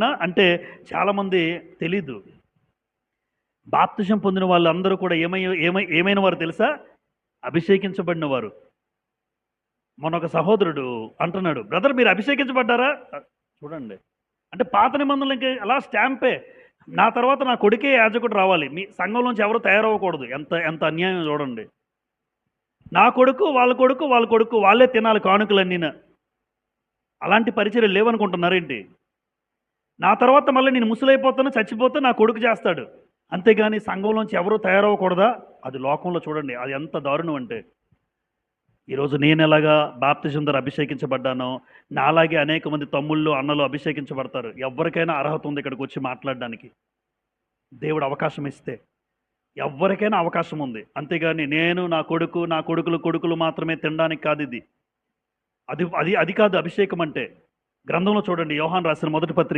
అంటే చాలామంది తెలీదు. బాప్తిసం పొందిన వాళ్ళందరూ కూడా ఏమైన వారు తెలుసా? అభిషేకించబడిన వారు. మొన్నొక సహోదరుడు అంటున్నాడు, "బ్రదర్ మీరు అభిషేకించబడ్డారా?" చూడండి. అంటే పాత నిబంధనలు ఇంక అలా స్టాంపే. నా తర్వాత నా కొడుకే యాజకుడు రావాలి. మీ సంఘంలోంచి ఎవరు తయారవ్వకూడదు. ఎంత ఎంత అన్యాయం చూడండి. నా కొడుకు, వాళ్ళ కొడుకు, వాళ్ళ కొడుకు వాళ్ళే తినాలి కానుకలన్నీన. అలాంటి పరిచర్యలు లేవనుకుంటున్నారేంటి? నా తర్వాత మళ్ళీ నేను ముసలైపోతాను, చచ్చిపోతే నా కొడుకు చేస్తాడు. అంతేగాని సంఘంలోంచి ఎవరు తయారవ్వకూడదా? అది లోకంలో చూడండి. అది ఎంత దారుణం అంటే. ఈరోజు నేనెలాగా బాప్తిసం ద్వారా అభిషేకించబడ్డానో, నాలాగే అనేక మంది తమ్ముళ్ళు, అన్నలు అభిషేకించబడతారు. ఎవ్వరికైనా అర్హత ఉంది ఇక్కడికొచ్చి మాట్లాడడానికి. దేవుడు అవకాశం ఇస్తే. ఎవ్వరికైనా అవకాశం ఉంది. అంతేగాని నేను, నా కొడుకు, నా కొడుకులు మాత్రమే తినడానికి కాదిది. అది అది అది కాదు అభిషేకం అంటే. గ్రంథంలో చూడండి యోహాను రాసిన మొదటి పత్రిక